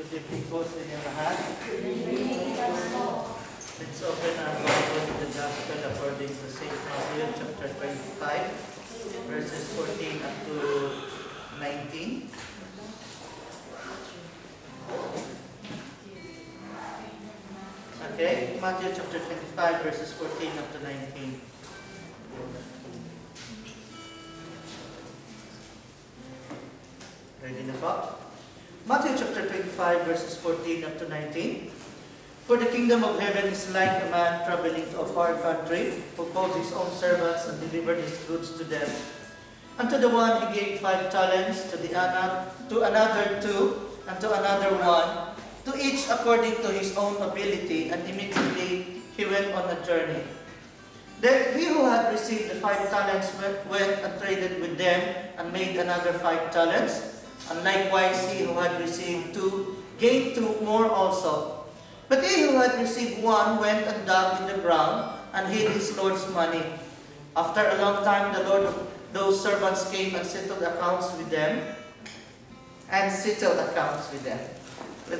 Philippine Post in your hand. Let's open our Bible to the Gospel according to St. Matthew chapter 25, verses 14 up to 19. Okay, Matthew chapter 25, verses 14 up to 19. Ready na po? Matthew chapter 25, verses 14 up to 19. For the kingdom of heaven is like a man traveling to a far country, who called his own servants and delivered his goods to them. Unto the one he gave 5 talents, to another 2, and to another 1, to each according to his own ability, and immediately he went on a journey. Then he who had received the 5 talents went and traded with them, and made another 5 talents. And likewise he who had received 2 gained 2 more also. But he who had received 1 went and dug in the ground, and hid his Lord's money. After a long time the Lord of those servants came and settled accounts with them. Let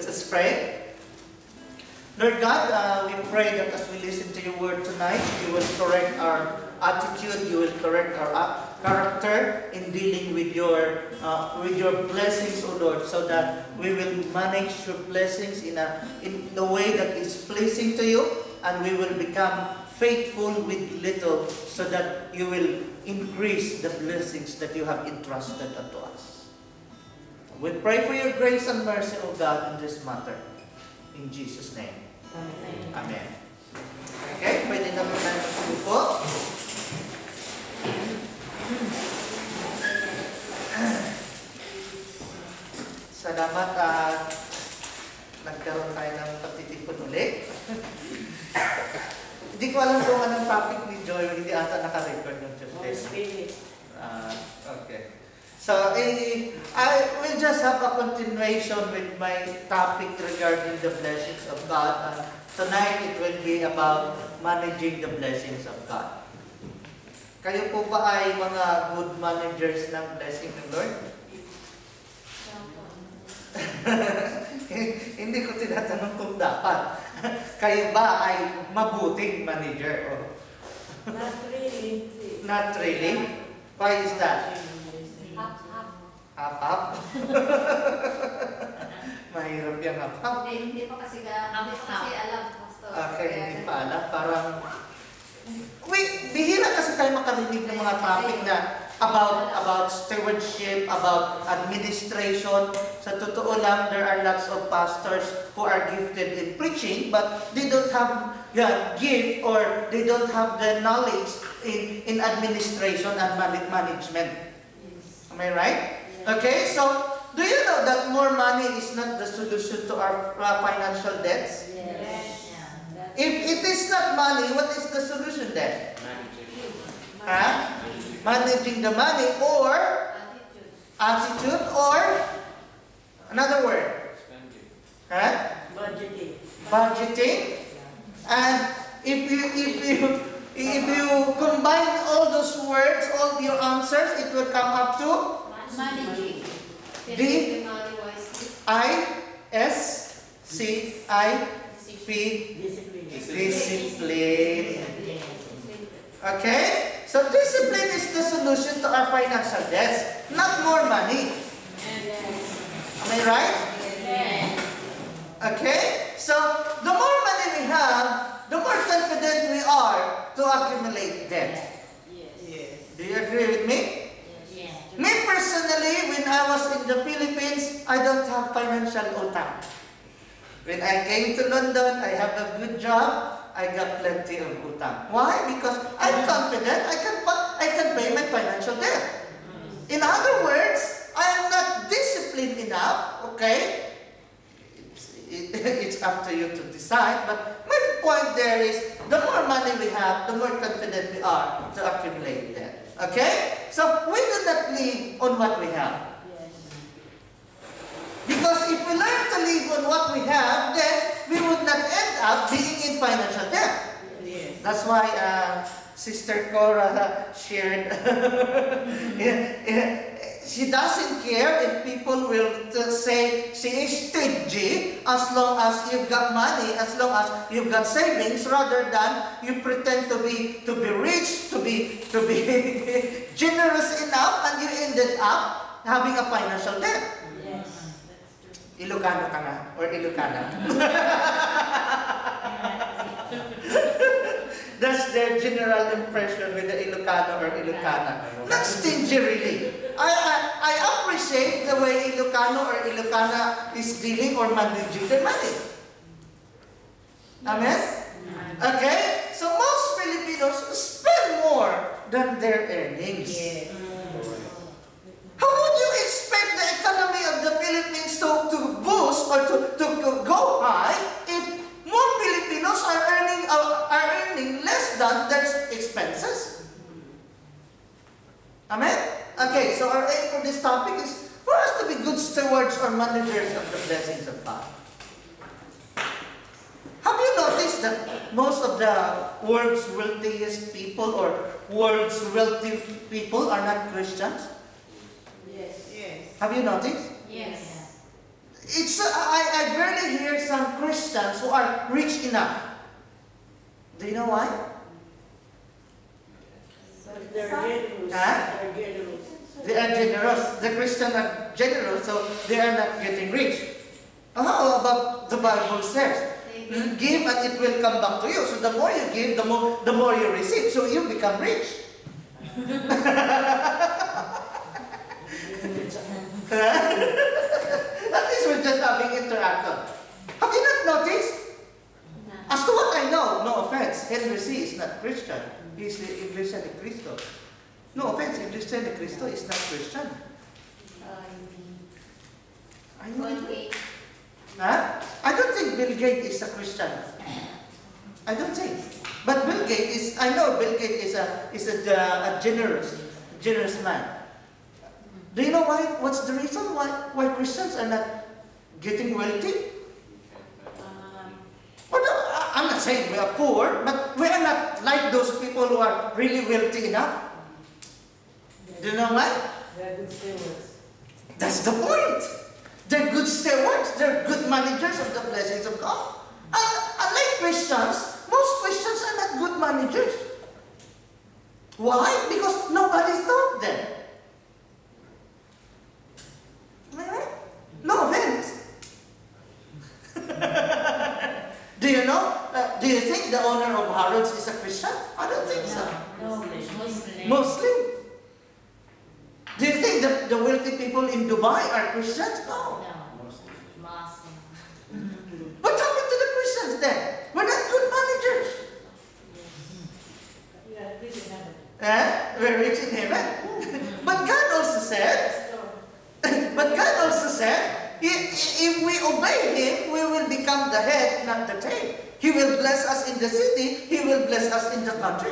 us pray. Lord God, we pray that as we listen to your word tonight, you will correct our attitude, you will correct our character in dealing with your blessings, O Lord, so that we will manage your blessings in the way that is pleasing to you, and we will become faithful with little, so that you will increase the blessings that you have entrusted unto us. We pray for your grace and mercy, O God, in this matter. In Jesus' name. Amen. Okay, pwede na po tayo magsupo. Salamat at nagkaroon tayo ng pagtitipon ulit. Hindi ko alam kung anong topic ni Joy, hindi ata naka-record yung Tuesday. Okay. So, I will just have a continuation with my topic regarding the blessings of God. And tonight, it will be about managing the blessings of God. Kayo po ba ay mga good managers ng blessing ng Lord? Hindi ko tinatanong kung dapat. Kayo ba ay mabuting manager? Not really. Not really? Why is that? Hap-hap? Mahirap yung hap-hap. Hindi pa kasi alam, Pastor. Okay, hindi pa alam. Parang, bihira kasi tayo makarinig ng mga topic na about stewardship, about administration. Sa totoo lang, there are lots of pastors who are gifted in preaching, but they don't have gift, or they don't have the knowledge in administration and management. Am I right? Okay, so do you know that more money is not the solution to our financial debts? Yes. If it is not money, what is the solution then? Managing the money, or attitude, or another word? Budgeting. And if you combine all those words, all your answers, it will come up to Managing. Discipline. Okay? So discipline is the solution to our financial debts, not more money. Am I right? Okay? So the more money we have, the more confident we are to accumulate debt. Do you agree with me? Me personally, when I was in the Philippines, I don't have financial utang. When I came to London, I have a good job, I got plenty of utang. Why? Because I'm confident I can pay my financial debt. In other words, I am not disciplined enough, okay? It's up to you to decide, but my point there is, the more money we have, the more confident we are to accumulate debt. Okay? So, we do not live on what we have. Because if we learn to live on what we have, then we would not end up being in financial debt. That's why Sister Cora shared she doesn't care if people will say she is stingy as long as you've got money, as long as you've got savings, rather than you pretend to be rich, to be generous enough, and you ended up having a financial debt. Yes, that's true. Ilocano ka nga, or Ilocana. That's their general impression with the Ilocano or Ilocana. Not stingy, really. I appreciate the way Ilocano or Ilocana is dealing or managing their money. Amen? Okay? So most Filipinos spend more than their earnings. Yes. How would you expect the economy of the Philippines to boost or to go high if more Filipinos are earning less than their expenses? Amen? Okay, so our aim for this topic is for us to be good stewards or managers of the blessings of God. Have you noticed that most of the world's wealthiest people or world's wealthy people are not Christians? Yes. Yes. Have you noticed? Yes. I barely hear some Christians who are rich enough. Do you know why? They're generous. Huh? They're generous. They are generous. The Christians are generous, so they are not getting rich. How about the Bible says? Give and it will come back to you. So the more you give, the more you receive. So you become rich. At least we're just having interaction. Have you not noticed? As to what I know, no offense, Henry C. is not Christian. He is Iglesia ni Cristo. No offense, Iglesia ni Cristo is not Christian. I know. Huh? I don't think Bill Gates is a Christian. I don't think. But Bill Gates is, I know Bill Gates is a generous man. Do you know why? What's the reason why Christians are not getting wealthy? Well, no, I'm not saying we are poor, but we are not like those people who are really wealthy enough. Do you know why? They're good stewards. That's the point. They're good stewards. They're good managers of the blessings of God. And unlike Christians, most Christians are not good managers. Why? Because nobody taught them. Am I right? No offense. Do you know? Do you think the owner of Harrods is a Christian? I don't think so. No, Muslim. Do you think the wealthy people in Dubai are Christians? No. What happened to the Christians then? We're not good managers. Yeah, this is heaven. We're rich in heaven. But God also said, if we obey Him, we will become the head, not the tail. He will bless us in the city, He will bless us in the country.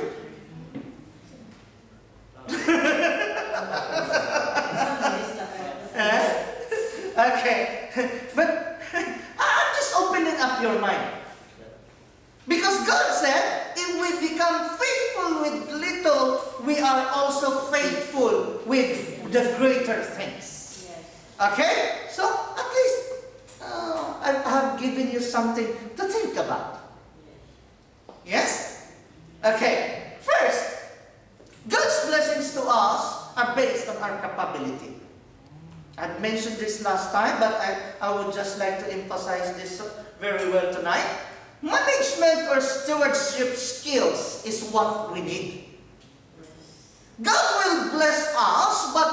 Okay. But I'm just opening up your mind. Because God said, if we become faithful with little, we are also faithful with the greater things. Okay? So, at least, I have given you something to think about. Yes? Okay. First, God's blessings to us are based on our capability. I mentioned this last time, but I would just like to emphasize this very well tonight. Management or stewardship skills is what we need. God will bless us, but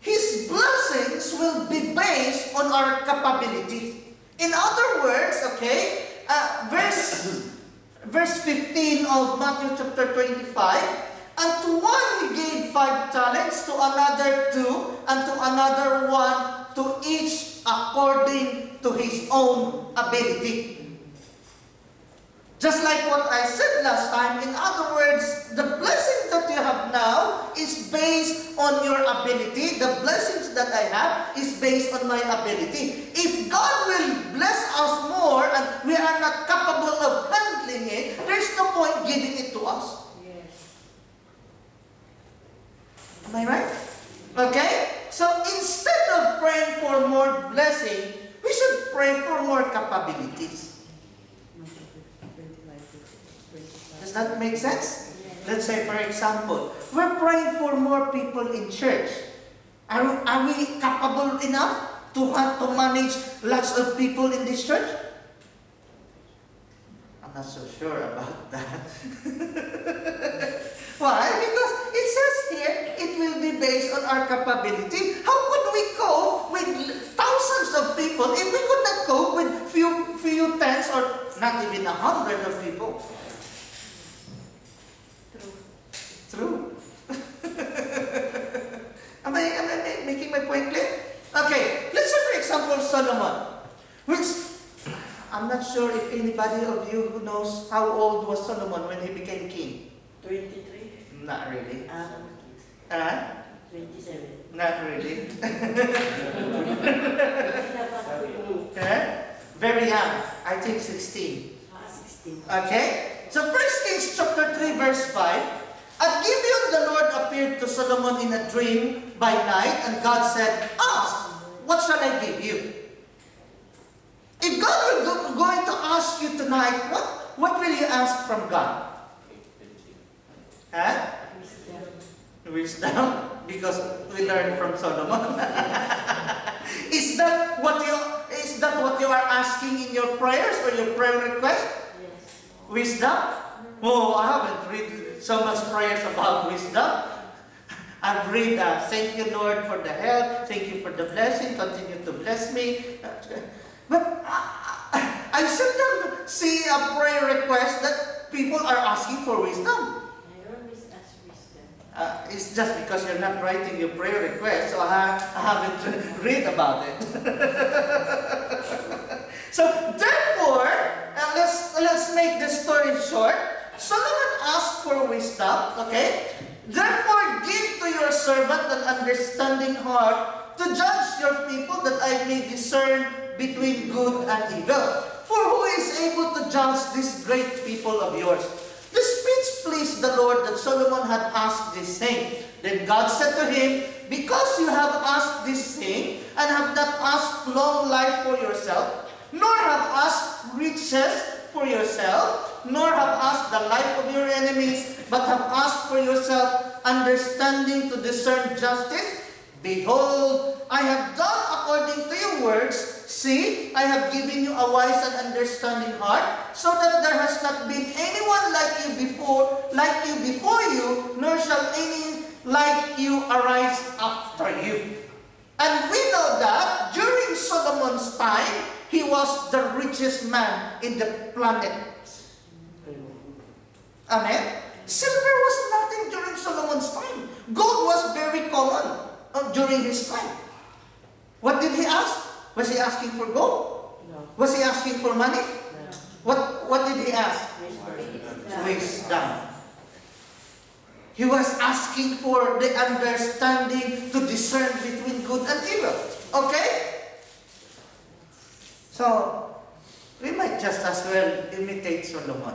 His blessings will be based on our capability. In other words, okay, verse 15 of Matthew chapter 25, and to one He gave 5 talents, to another 2, and to another 1, to each according to his own ability. Just like what I said last time, in other words, the blessing that you have now is based on your ability. The blessings that I have is based on my ability. If God will bless us more and we are not capable of handling it, there's no point giving it to us. Yes. Am I right? Okay? So instead of praying for more blessing, we should pray for more capabilities. Does that make sense? Let's say, for example, we're praying for more people in church. Are we capable enough to manage lots of people in this church? I'm not so sure about that. Why? Because it says here, it will be based on our capability. How could we cope with thousands of people if we could not cope with few tens or not even 100 of people? True. Am I making my point clear? Okay, let's say for example Solomon, which I'm not sure if anybody of you who knows how old was Solomon when he became king. 23. Not really. 27. Not really. Ah, Very young. I think 16. 16. Okay? So 1 Kings chapter 3 verse 5. At Gibeon the Lord appeared to Solomon in a dream by night, and God said, "Ask, what shall I give you?" If God were going to ask you tonight, what will you ask from God? Huh? Wisdom, because we learned from Solomon. Is that what you are asking in your prayers or your prayer request? Yes. Wisdom? Oh, I haven't read so much prayers about wisdom. I've read, thank you Lord for the help, thank you for the blessing, continue to bless me. But I seldom see a prayer request that people are asking for wisdom. I always ask wisdom. It's just because you're not writing your prayer request, so I haven't read about it. So therefore, let's make the story short. Solomon asked for wisdom, okay? Therefore, give to your servant an understanding heart to judge your people, that I may discern between good and evil. For who is able to judge this great people of yours? The speech pleased the Lord that Solomon had asked this thing. Then God said to him, because you have asked this thing, and have not asked long life for yourself, nor have asked riches for yourself, nor have asked the life of your enemies, but have asked for yourself understanding to discern justice, behold, I have done according to your words. See, I have given you a wise and understanding heart, so that there has not been anyone like you before you, nor shall any like you arise after you. And we know that during Solomon's time, he was the richest man in the planet. Amen? Silver was nothing during Solomon's time. Gold was very common during his time. What did he ask? Was he asking for gold? No. Was he asking for money? No. What did he ask? Wisdom. He was asking for the understanding to discern between good and evil. Okay? So, we might just as well imitate Solomon.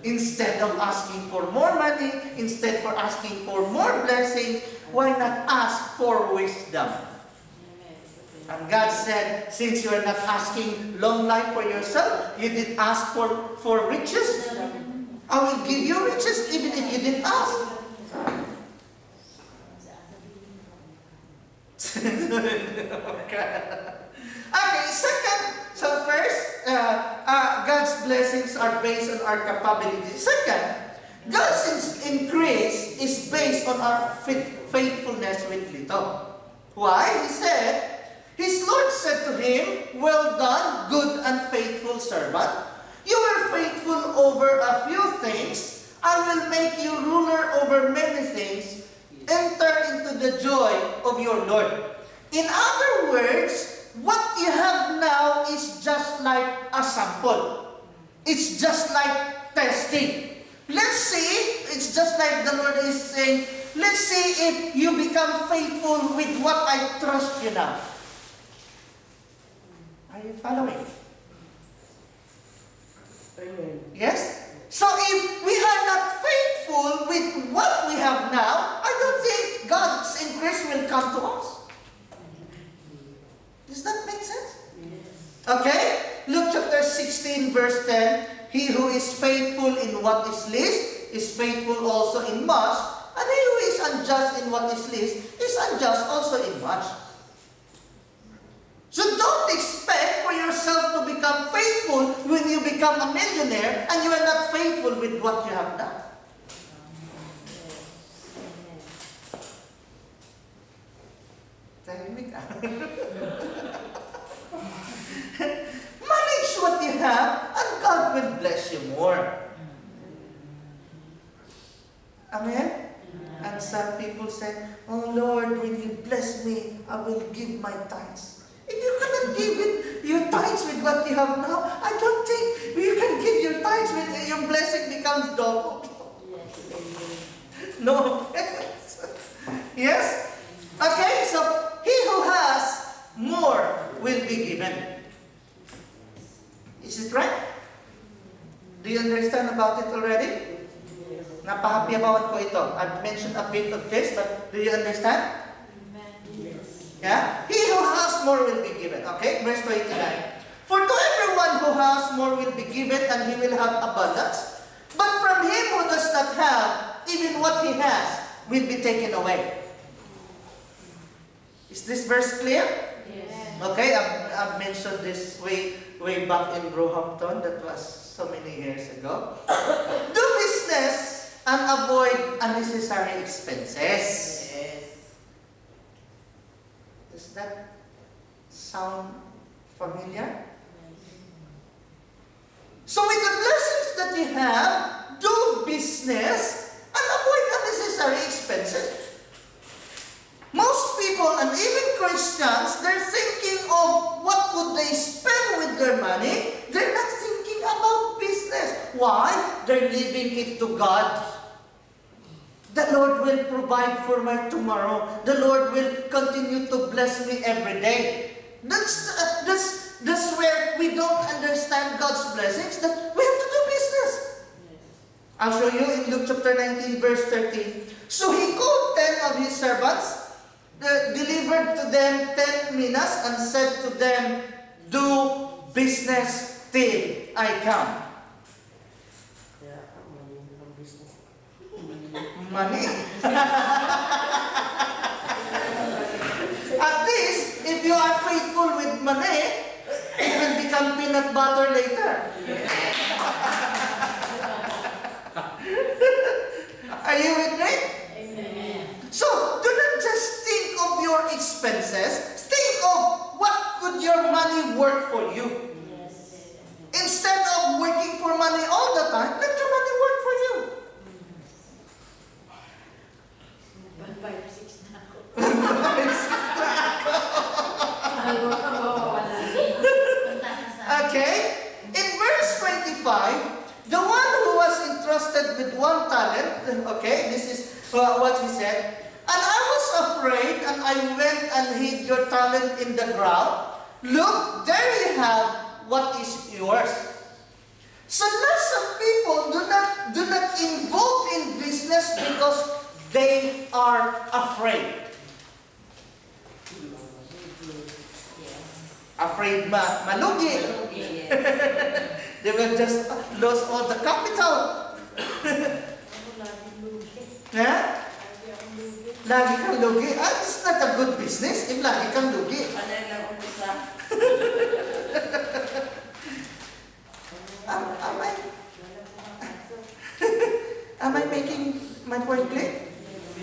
Instead of asking for more money, instead for asking for more blessings, why not ask for wisdom? And God said, since you are not asking long life for yourself, you did ask for riches, I will give you riches even if you didn't ask. Okay, second, so first, God's blessings are based on our capability. Second, God's increase is based on our faithfulness with little. Why? He said, his Lord said to him, well done, good and faithful servant. You were faithful over a few things. I will make you ruler over many things. Enter into the joy of your Lord. In other words, what you have now is just like a sample. It's just like testing. Let's see, it's just like the Lord is saying, let's see if you become faithful with what I trust you now. Are you following? Amen. Yes? So if we are not faithful with what we have now, I don't think God's increase will will come to us. Does that make sense? Yes. Okay? Luke chapter 16 verse 10. He who is faithful in what is least is faithful also in much, and he who is unjust in what is least is unjust also in much. So don't expect for yourself to become faithful when you become a millionaire and you are not faithful with what you have done. Tahimik ah. Manage what you have and God will bless you more. Amen? And some people say, oh Lord, when you bless me, I will give my tithes. If you cannot give it, your tithes with what you have now, I don't think you can give your tithes when your blessing becomes double. Yes. No offense. Yes? Okay, so he who has more will be given. Is it right? Do you understand about it already? Napahappy-abawan ko ito. I've mentioned a bit of this, but do you understand? Yes. Yeah? He who has more will be given. Okay? Verse 29. For to everyone who has more will be given, and he will have abundance. But from him who does not have, even what he has will be taken away. Is this verse clear? Yes. Okay, I've mentioned this way back in Roehampton. That was so many years ago. Do business and avoid unnecessary expenses. Yes. Does that sound familiar? So with the blessings that you have, do business and avoid unnecessary expenses. Most people, and even Christians, they're thinking of what could they spend with their money. They're not thinking about business. Why? They're leaving it to God. The Lord will provide for my tomorrow. The Lord will continue to bless me every day. That's where we don't understand God's blessings, that we have to do business. I'll show you in Luke chapter 19, verse 13. So he called 10 of his servants, delivered to them 10 minas, and said to them, do business till I come. Money. At least, if you are faithful with money, it will become peanut butter later. Are you with me? Amen. So, do not just think of your expenses. Think of what could your money work for you. Yes. Instead of working for money all the time, let your money work for you. 156 na ako. Ano ka mawawala? Punta ka sa... Okay? In verse 25, the one who was entrusted with 1 talent, okay, this is what he said, and I was afraid, and I went and hid your talent in the ground. Look, there you have what is yours. So lots of people do not involve in business because they are afraid. Afraid malugi. They will just lose all the capital. Yeah? Lagi kang lugi. It's not a good business if lagi kang lugi. Panay lang umpisa. Am I making my point clear?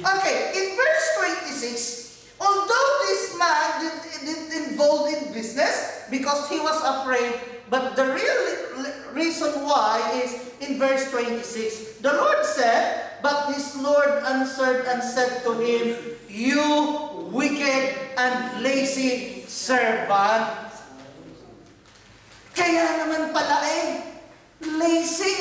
Okay, in verse 26, although this man didn't involve in business because he was afraid, but the real reason why is in verse 26. The Lord said, but his Lord answered and said to him, you wicked and lazy servant. Kaya naman pala lazy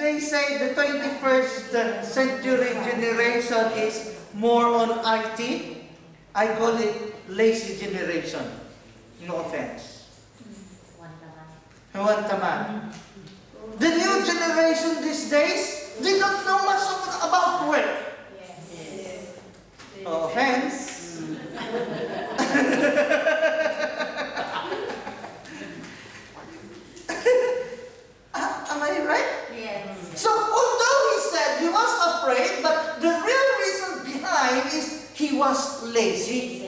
They say the 21st century generation is more on IT. I call it lazy generation. No offense. One naman. Huwag taman. The new generation these days, they don't know much about work. Yes. No offense. Am I right? Yes. So although he said he was afraid, but the real reason behind is he was lazy.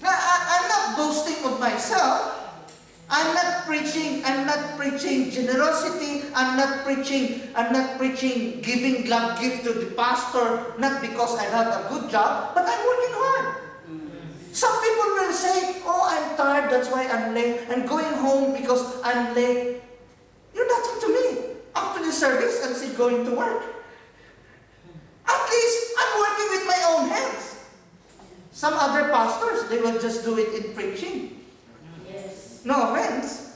I'm not boasting of myself. I'm not preaching generosity. I'm not preaching giving love gift to the pastor, not because I have a good job, but I'm working hard. Some people will say, oh, I'm tired, that's why I'm late. I'm going home because I'm late. You're nothing to me. After the service, I'm still going to work. At least I'm working with my own hands. Some other pastors, they will just do it in preaching. Yes. No offense.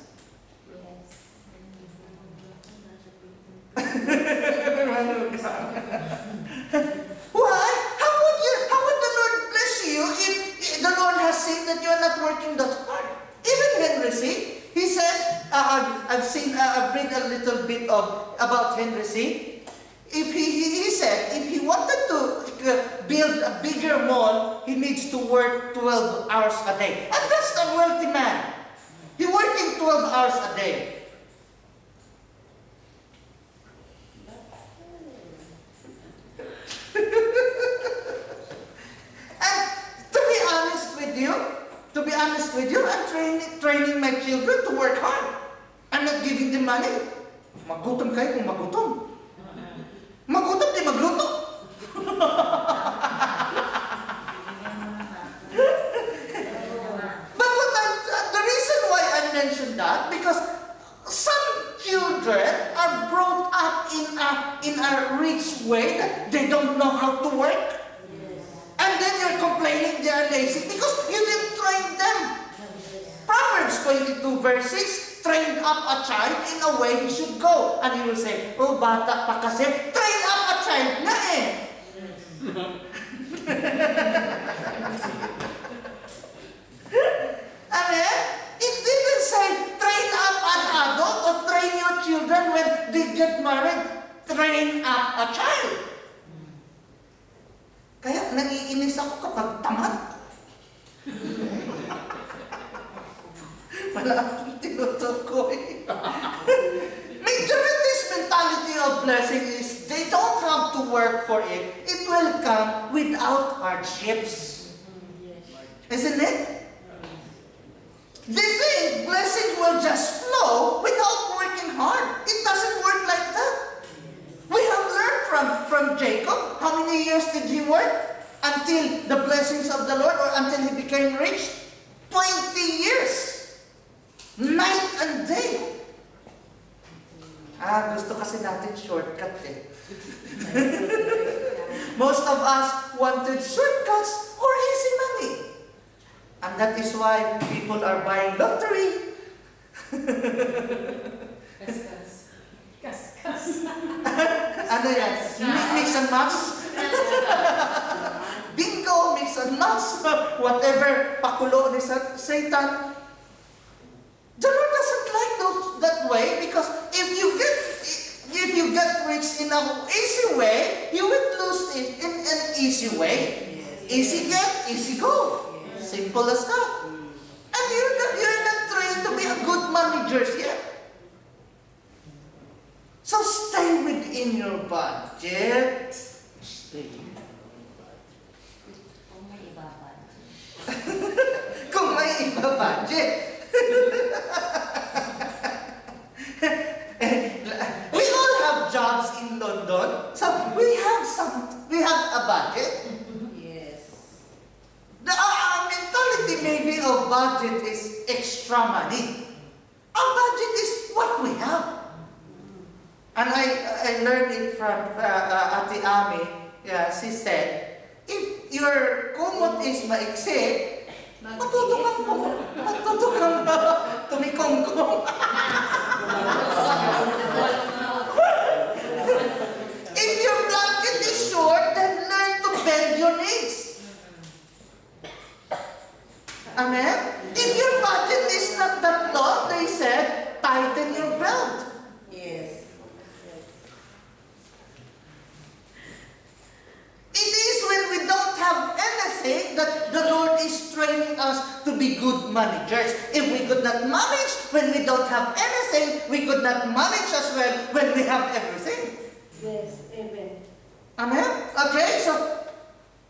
Why? How would the Lord bless you if the Lord has seen that you're not working that hard? Even Henry C., he says, I've read a little bit about Henry C. If he said, if he wanted to build a bigger mall, he needs to work 12 hours a day. And that's a wealthy man. He's working 12 hours a day. And to be honest with you, I'm training my children to work hard. I'm not giving them money. Magutom kayo kung magutom. Magutom di magluto. But the reason why I mentioned that, because some children are brought up in a rich way that they don't know how to work. And then you're complaining they are lazy because you didn't train them. Proverbs 22 verse 6, train up a child in a way he should go. And you will say, oh, bata pa kasi, train up a child na eh. And then, it didn't say, train up an adult or train your children when they get married. Train up a child. Kaya naiinis ako kapag tamad. Wala akong tinutukoy. Majority's mentality of blessing is they don't have to work for it. It will come without hardships. Isn't it? They think blessing will just flow without working hard. It doesn't work like that. We have learned from Jacob. How many years did he work? Until the blessings of the Lord, or until he became rich? 20 years. Night and day. Gusto kasi natin shortcut eh. Most of us wanted shortcuts or easy money. And that is why people are buying lottery. Kas. Ano yan? Mix and match? Bingo, mix and match. Whatever pakulo ni Satan. The Lord doesn't like that way, because if you get rich in an easy way, you will lose it in an easy way. Easy get, easy go. Simple as that. And you're not trained to be a good manager yet. So stay within your budget. Stay. Kung may iba pa. Kung may iba budget. We all have jobs in London, so we have a budget. Yes. The mentality maybe of budget is extra money. Our budget is what we have. And I learned it from Ate Ami. Yeah, she said, if your kumot is maiksi, matutukan tumikongkong. If your blanket Amen? If your budget is not that long, they said, tighten your belt. Yes. It is when we don't have anything that the Lord is training us to be good managers. If we could not manage when we don't have anything, we could not manage as well when we have everything. Yes. Amen. Amen? Okay, so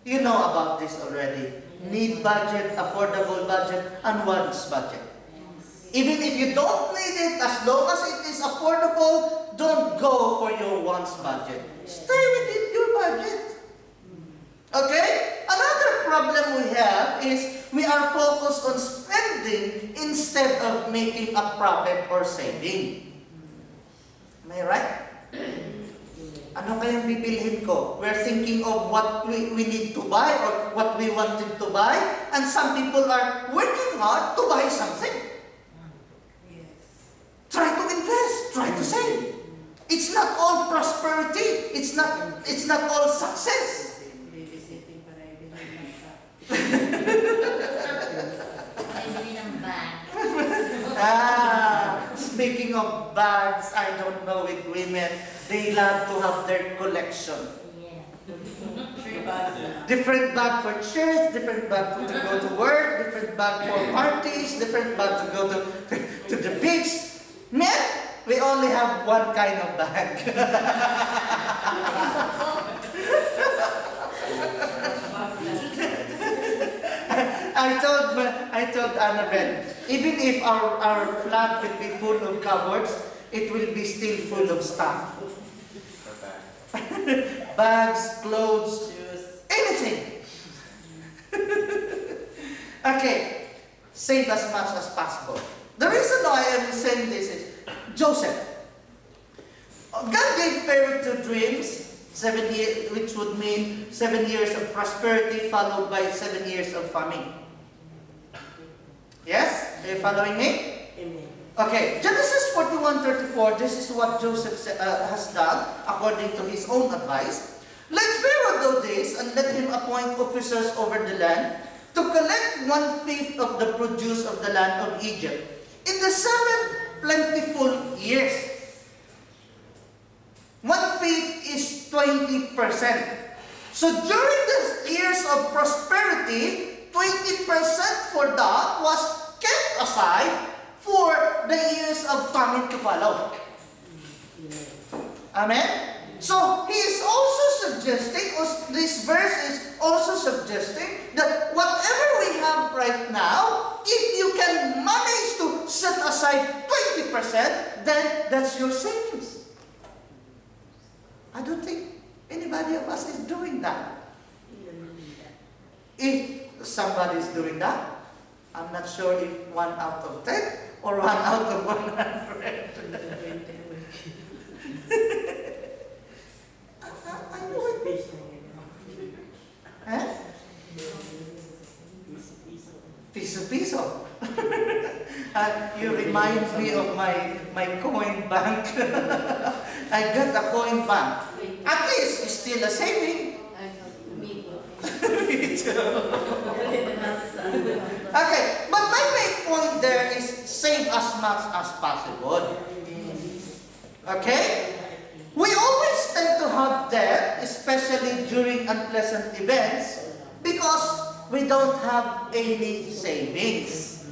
you know about this already. Need budget, affordable budget, and wants budget. Even if you don't need it, as long as it is affordable, don't go for your wants budget. Stay within your budget. Okay? Another problem we have is we are focused on spending instead of making a profit or saving. Am I right? Ano kayang bibilhin ko? We're thinking of what we need to buy or what we wanted to buy. And some people are working hard to buy something. Yes. Try to invest. Try to save. It's not all prosperity. It's not all success. Babysitting para ibigay ng Ay, bili ng bag. Speaking of bags, I don't know with women, they love to have their collection. Yeah. Three bags na. Different bag for church, different bag to go to work, different bag for parties, different bag to go to the beach. Men, we only have one kind of bag. I told Annabelle, even if our flat will be full of cupboards, it will be still full of stuff. Bags, clothes, Juice. anything. Okay, save as much as possible. The reason why I am saying this is Joseph. God gave Pharaoh 2 dreams, 7 years, which would mean 7 years of prosperity followed by 7 years of famine. Yes? Are you following me? Amen. Okay, Genesis 41:34, this is what Joseph has done according to his own advice. Let Pharaoh do this and let him appoint officers over the land to collect 1/5 of the produce of the land of Egypt in the 7 plentiful years. 1/5 is 20%. So during the years of prosperity, 20% for that was kept aside for the years of famine to follow. Amen? So he is also suggesting, or this verse is also suggesting, that whatever we have right now, if you can manage to set aside 20%, then that's your savings. I don't think anybody of us is doing that. If somebody is doing that, I'm not sure if 1 out of 10 or 1 out of 100. I know it. Eh? Piso-piso. You remind me of my coin bank. I got a coin bank. At least it's still a saving. Me too. Okay, but my main point there is save as much as possible. Okay? We always tend to have debt, especially during unpleasant events, because we don't have any savings.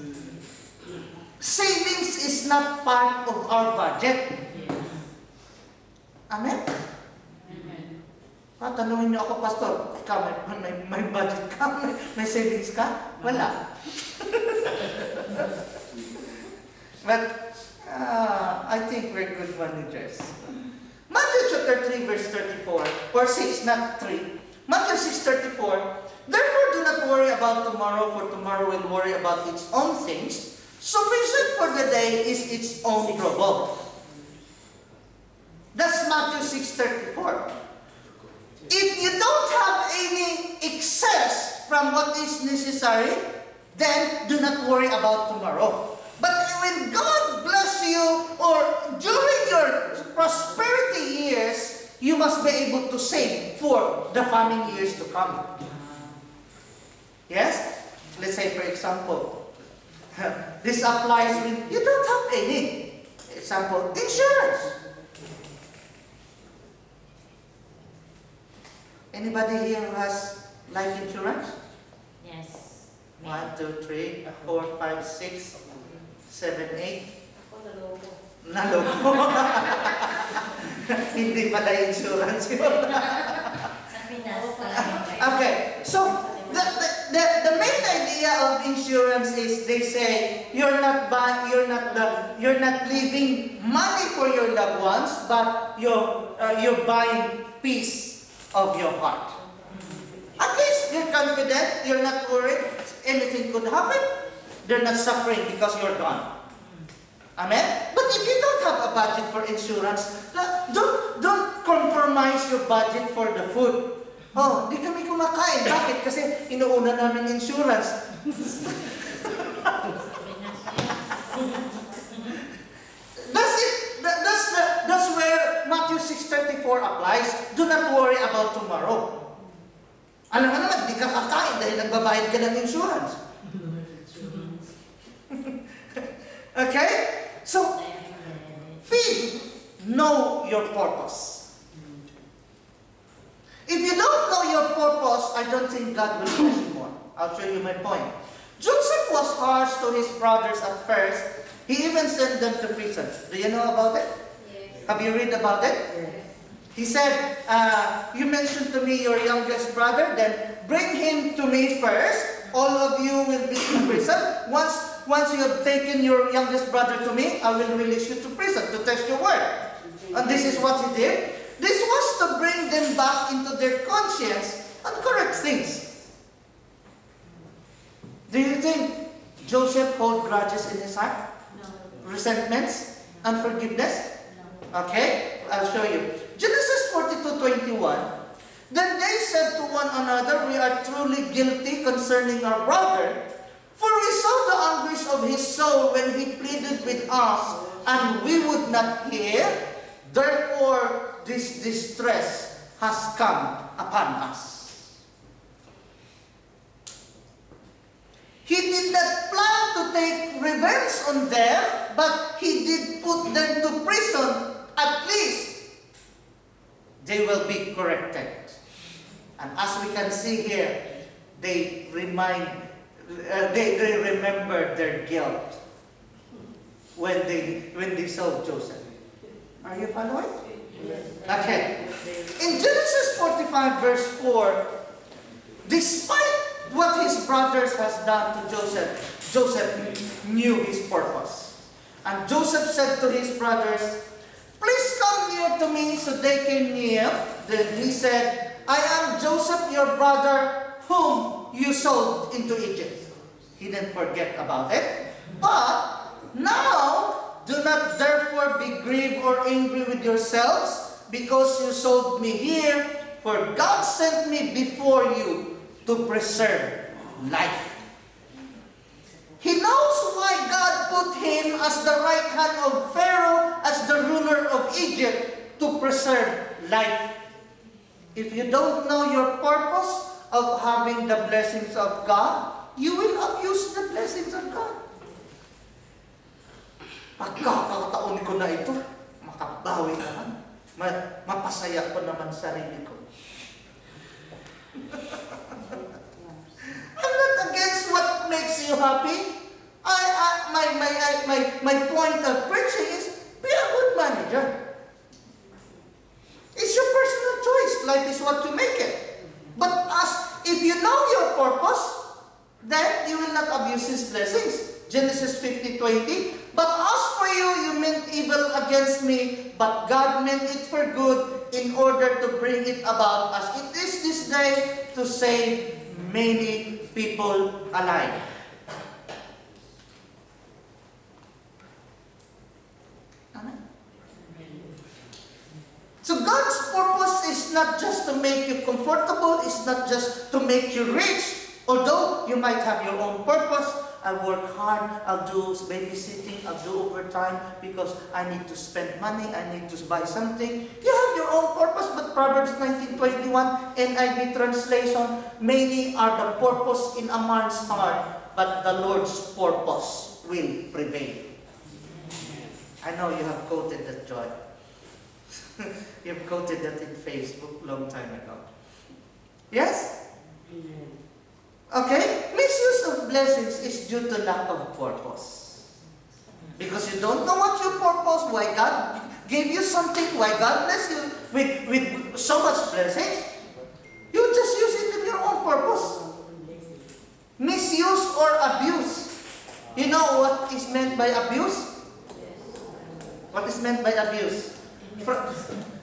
Savings is not part of our budget. Amen? Tanungin niyo ako, Pastor, ikaw, may budget ka? May savings ka? Wala. But I think we're good managers. Matthew chapter 3, verse 34, or 6, not 3. Matthew 6:34, therefore do not worry about tomorrow, for tomorrow will worry about its own things. Sufficient for the day is its own trouble. That's Matthew 6:34. If you don't have any excess from what is necessary, then do not worry about tomorrow. But when God bless you, or during your prosperity years, you must be able to save for the famine years to come. Yes? Let's Let's say, for example, this applies when you don't have any. Example, insurance. Anybody here who has life insurance? Yes. 1, 2, 3, 4, 5, 6, 7, 8. Ako naloko. Naloko. Hindi pala insurance yun. Sa Pinas talaga. Okay, so the main idea of insurance is they say you're not leaving money for your loved ones, but you're buying peace of your heart. At least you're confident, you're not worried, anything could happen. They're not suffering because you're gone. Amen? But if you don't have a budget for insurance, don't compromise your budget for the food. Oh, di kami kumakain. Bakit? Kasi inuuna namin insurance. That's where Matthew 6:34 applies. Do not worry about tomorrow. Alam mo naman, di ka kakain dahil nagbabayad ka ng insurance. Okay? So, fifth, know your purpose. If you don't know your purpose, I don't think God will bless you more. I'll show you my point. Joseph was harsh to his brothers at first. He even sent them to prison. Do you know about it? Yes. Have you read about it? Yes. He said, you mentioned to me your youngest brother, then bring him to me first. All of you will be in prison. Once you have taken your youngest brother to me, I will release you to prison to test your word. And this is what he did. This was to bring them back into their conscience and correct things. Do you think Joseph held grudges in his heart? No. Resentments? Unforgiveness? No. Okay, I'll show you. Genesis 42:21. Then they said to one another, we are truly guilty concerning our brother, for we saw the anguish of his soul when he pleaded with us, and we would not hear. Therefore, this distress has come upon us. He did not plan to take revenge on them, but he did put them to prison. At least they will be corrected. And as we can see here, they remembered their guilt when they saw Joseph. Are you following? Okay. In Genesis 45 verse 4, despite what his brothers has done to Joseph, Joseph knew his purpose. And Joseph said to his brothers, please come near to me. So they came near. Then he said, I am Joseph, your brother, whom you sold into Egypt. He didn't forget about it. But now, do not therefore be grieved or angry with yourselves, because you sold me here, for God sent me before you to preserve life. He knows why God put him as the right hand of Pharaoh, as the ruler of Egypt, to preserve life. If you don't know your purpose of having the blessings of God, you will abuse the blessings of God. Pagkakataon ko na ito, makabawi naman. Mapasaya ko naman sarili ko. I'm not against what makes you happy. My point of preaching is, be a good manager. It's your personal choice. Life is what you make it. But if you know your purpose, then you will not abuse His blessings. Genesis 50:20. But as for you, you meant evil against me, but God meant it for good, in order to bring it about as it is this day, to save many people alive. Amen. So God's purpose is not just to make you comfortable, it's not just to make you rich. Although you might have your own purpose, I work hard, I'll do babysitting, I'll do overtime because I need to spend money, I need to buy something. You have your own purpose, but Proverbs 19:21, NIV translation, many are the purpose in a man's heart, but the Lord's purpose will prevail. I know you have quoted that, Joy. You've quoted that in Facebook long time ago. Yes? Okay? Misuse of blessings is due to lack of purpose. Because you don't know what your purpose, why God gave you something, why God bless you with so much blessings. You just use it in your own purpose. Misuse or abuse. You know what is meant by abuse? What is meant by abuse?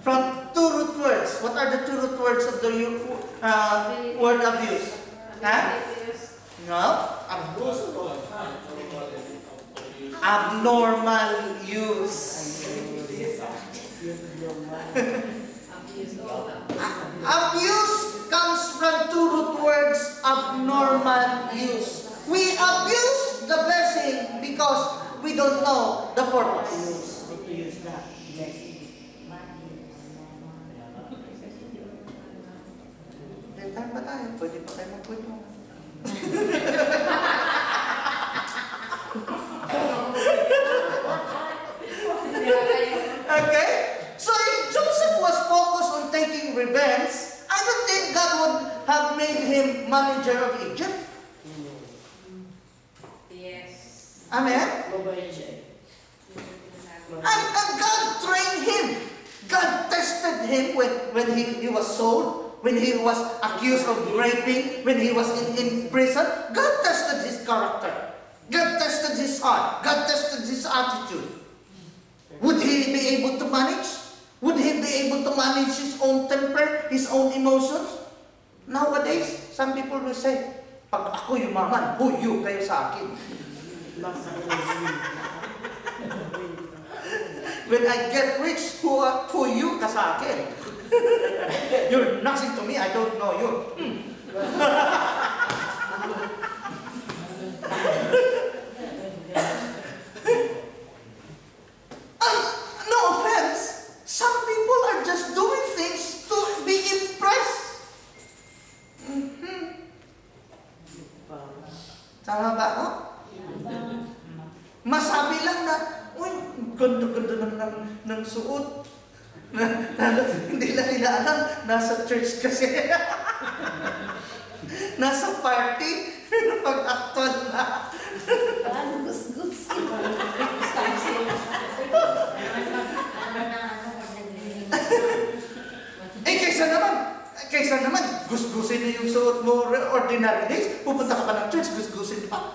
From two root words. What are the two root words of the word abuse? Huh? No? Abnormal use. Abuse comes from two root words, abnormal use. We abuse the blessing because we don't know the purpose. Time pa tayo? Pwede pa kayo magkwento. Okay? So if Joseph was focused on taking revenge, I don't think God would have made him manager of Egypt. Yes. Amen? And God trained him. God tested him when he was sold. When he was accused of raping, when he was in prison, God tested his character. God tested his heart. God tested his attitude. Would he be able to manage? Would he be able to manage his own temper, his own emotions? Nowadays, some people will say, pag ako yumaman, huyo kayo sa akin. When I get rich, huyo ka sa akin. You're nothing to me, I don't know you. No offense, some people are just doing things to be impressed. Tama ba ako? Masabi lang na, uy, ganda-ganda ng suot. Hindi lang nila alam, nasa church kasi. Nasa party, pag-actual na. Paano gus-gus? Kaysa naman, gus-gusin na yung suot mo ordinary days, pupunta ka pa ng church, gus-gusin pa.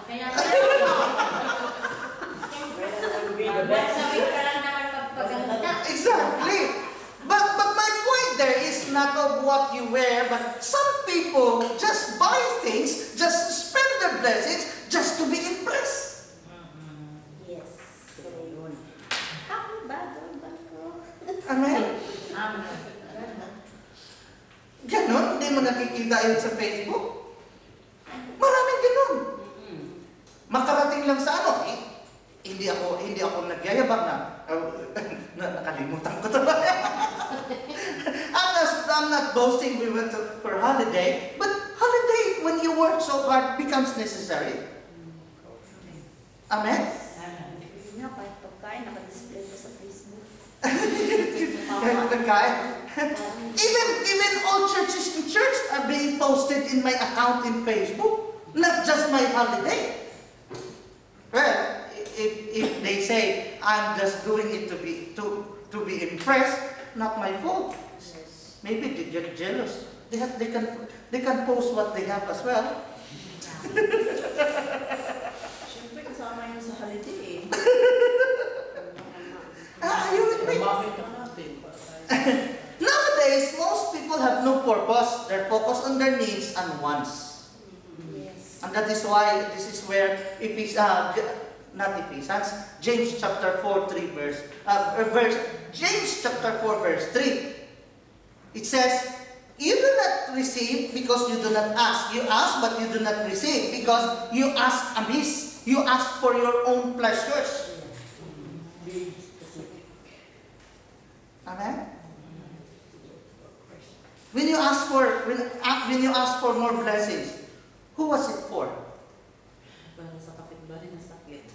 Exactly. But my point there is not of what you wear, but some people just buy things, just spend their blessings, just to be impressed. Yes. Happy bagong bangko. Amen? Ganon, hindi mo nakikita yun sa Facebook? Maraming ganon. Makarating lang sa ano, hindi ako nagyayabang na, nakalimutan ko to. I'm not boasting we went for holiday, but holiday, when you work so hard, becomes necessary. Amen? Nga, kahit pagkain, nakadisplay ko sa Facebook. Kahit pagkain. Even all churches in church are being posted in my account in Facebook, not just my holiday. Well, if they say I'm just doing it to be impressed, not my fault. Maybe they get jealous. They can post what they have as well. Siyempre, kasama yun sa holiday eh. Are you with me? Nowadays, most people have no purpose. They're focused on their needs and wants. Yes. And that is why this is where James chapter 4 verse 3. It says, you do not receive because you do not ask. You ask but you do not receive because you ask amiss You ask for your own pleasures. Amen? When you ask for more blessings, who was it for? Para sa kapitbahay na sakit.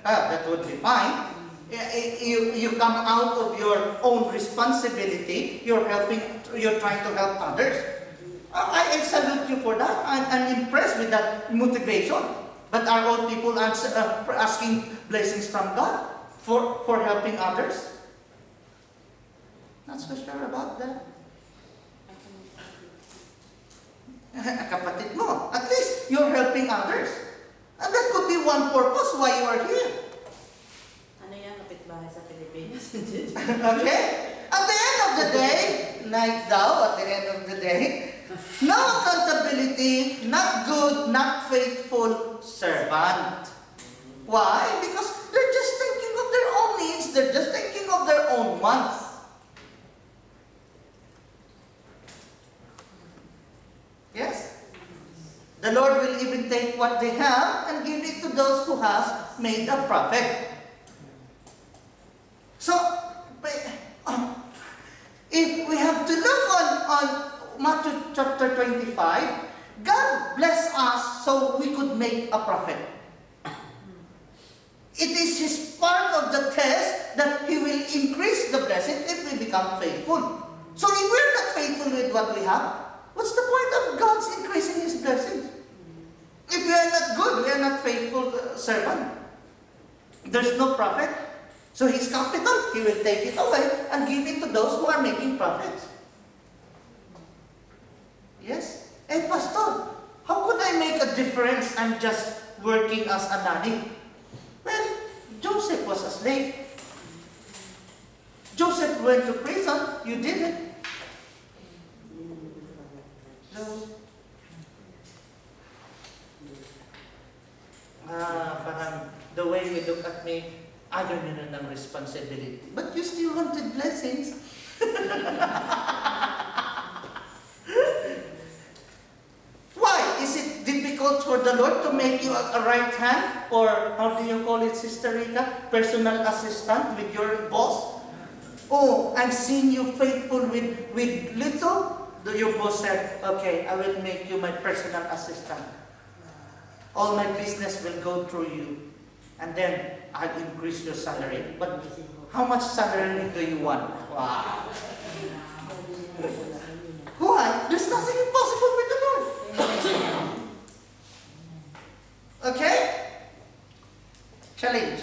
That would be fine. You come out of your own responsibility. You're trying to help others. I salute you for that. I'm impressed with that motivation. But are all people asking blessings from God for helping others? Not so sure about that. Kapatid mo, at least you're helping others. And that could be one purpose why you are here. Ano yan, kapitbahay sa Pilipinas? Okay? At the end of the day, like thou, at the end of the day, no accountability, not good, not faithful servant. Why? Because they're just thinking of their own needs, they're just thinking of their own wants. Yes? The Lord will even take what they have and give it to those who has made a profit. So, if we have to look on Matthew chapter 25, God blessed us so we could make a profit. It is His part of the test that He will increase the blessing if we become faithful. So if we're not faithful with what we have, what's the point of God's increasing His blessings? If we are not good, we are not faithful servant, there's no profit. So His capital, He will take it away and give it to those who are making profits. Yes? Hey, Pastor, how could I make a difference? I'm just working as a nanny. Well, Joseph was a slave. Joseph went to prison. You didn't. So, parang the way you look at me, ayaw nyo na ng responsibility. But you still wanted blessings. Why? Is it difficult for the Lord to make you a right hand? Or how do you call it, Sister Rita? Personal assistant with your boss? Oh, I've seen you faithful with little. Your boss said, okay, I will make you my personal assistant. All my business will go through you. And then I'll increase your salary. But how much salary do you want? Wow. Why? There's nothing impossible with the Lord. Okay? Challenge.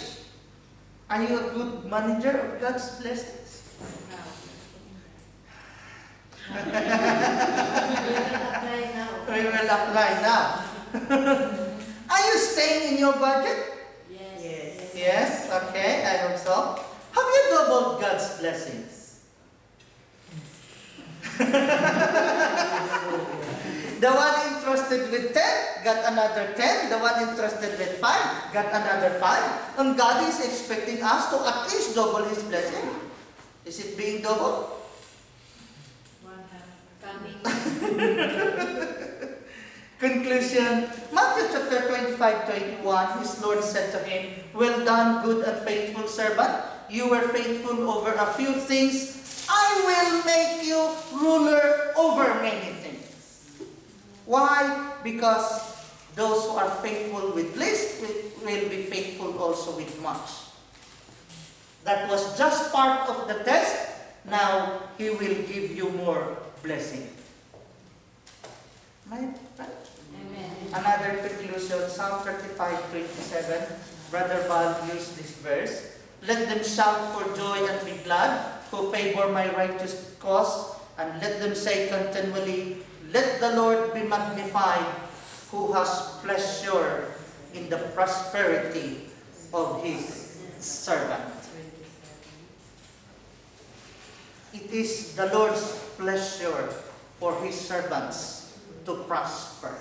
Are you a good manager of God's blessings? We will apply now. Are you staying in your budget? Yes. Yes? Okay, I hope so. Have you doubled God's blessings? The one entrusted with 10 got another 10. The one entrusted with 5 got another 5. And God is expecting us to at least double His blessing. Is it being doubled? Conclusion. Matthew chapter 25:21, His Lord said to him, well done, good and faithful servant. You were faithful over a few things. I will make you ruler over many things. Why? Because those who are faithful with least will be faithful also with much. That was just part of the test. Now He will give you more blessing. My friend? Amen. Another conclusion, Psalm 35:27. Brother Val used this verse. Let them shout for joy and be glad, who favor my righteous cause, and let them say continually, let the Lord be magnified, who has pleasure in the prosperity of His servant. It is the Lord's pleasure for His servants to prosper.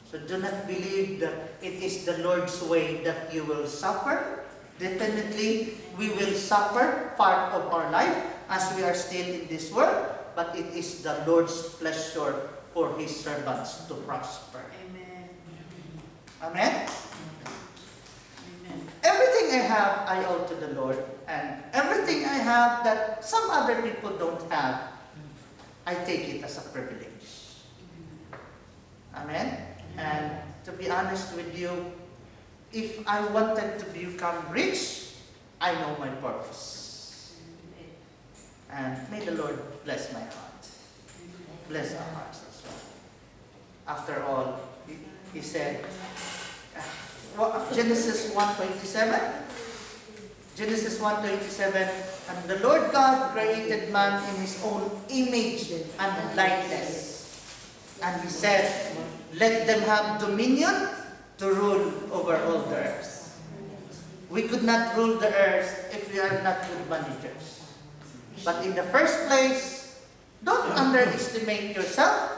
So do not believe that it is the Lord's way that you will suffer. Definitely, we will suffer part of our life as we are still in this world, but it is the Lord's pleasure for His servants to prosper. Amen. Amen? Amen. Everything I have, I owe to the Lord. And everything I have that some other people don't have, I take it as a privilege. Amen? And to be honest with you, if I wanted to become rich, I know my purpose. And may the Lord bless my heart. Bless our hearts as well. After all, he said, Genesis 1:27. Genesis 1:27, and the Lord God created man in his own image and likeness. And he said, let them have dominion to rule over all the earth. We could not rule the earth if we are not good managers. But in the first place, don't underestimate yourself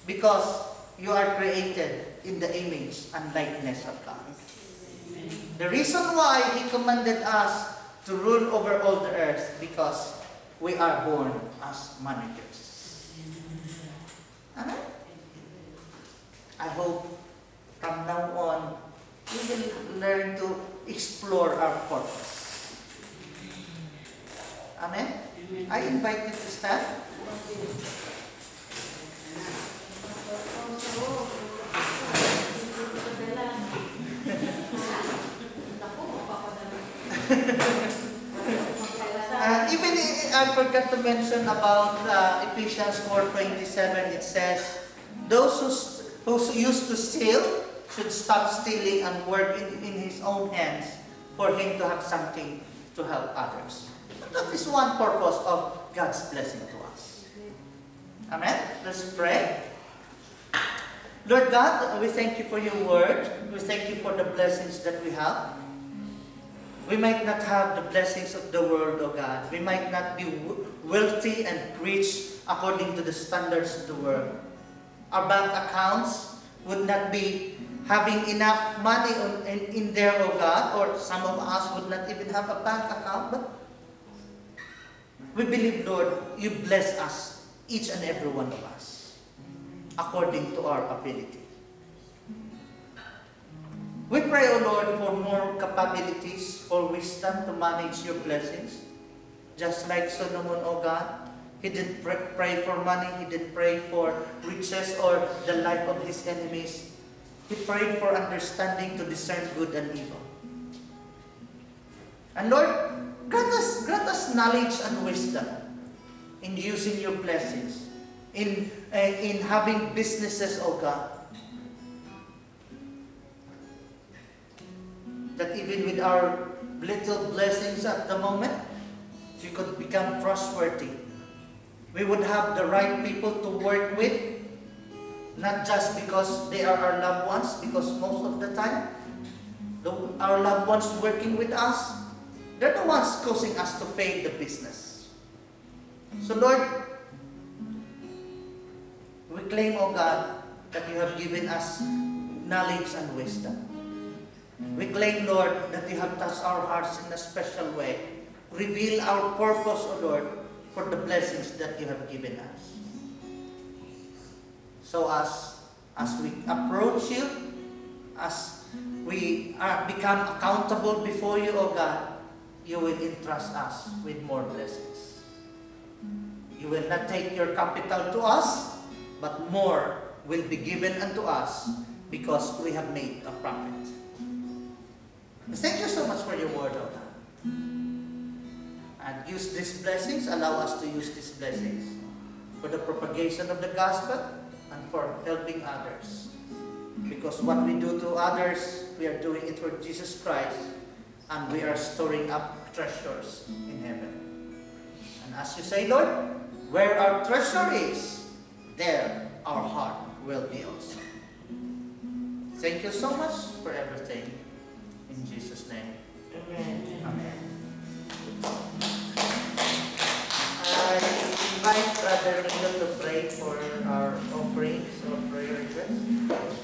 because you are created in the image and likeness of God. The reason why He commanded us to rule over all the earth because we are born as managers. Amen? I hope from now on we will learn to explore our purpose. Amen? I invite you to stand. Even I forgot to mention about Ephesians 4:27. It says, those who used to steal should stop stealing and work in his own hands for him to have something to help others. That is one purpose of God's blessing to us. Amen? Let's pray. Lord God, we thank you for your word. We thank you for the blessings that we have. We might not have the blessings of the world, O God. We might not be wealthy and rich according to the standards of the world. Our bank accounts would not be having enough money in there, O God, or some of us would not even have a bank account. But we believe, Lord, you bless us, each and every one of us, according to our ability. We pray, O Lord, for more capabilities, for wisdom to manage your blessings. Just like Solomon, O God, he didn't pray for money, he didn't pray for riches or the life of his enemies. He prayed for understanding to discern good and evil. And Lord, grant us knowledge and wisdom in using your blessings, in having businesses, O God, that even with our little blessings at the moment, we could become trustworthy. We would have the right people to work with, not just because they are our loved ones, because most of the time, our loved ones working with us, they're the ones causing us to fail the business. So Lord, we claim, O God, that you have given us knowledge and wisdom. We claim, Lord, that you have touched our hearts in a special way. Reveal our purpose, O Lord, for the blessings that you have given us. So as we approach you, as we become accountable before you, O God, you will entrust us with more blessings. You will not take your capital to us, but more will be given unto us because we have made a profit. Thank you so much for your word, O God. And use these blessings, allow us to use these blessings for the propagation of the gospel and for helping others. Because what we do to others, we are doing it for Jesus Christ, and we are storing up treasures in heaven. And as you say, Lord, where our treasure is, there our heart will be also. Thank you so much for everything. In Jesus' name. Amen. Amen. I invite Brother Milo to pray for our offerings or prayer requests.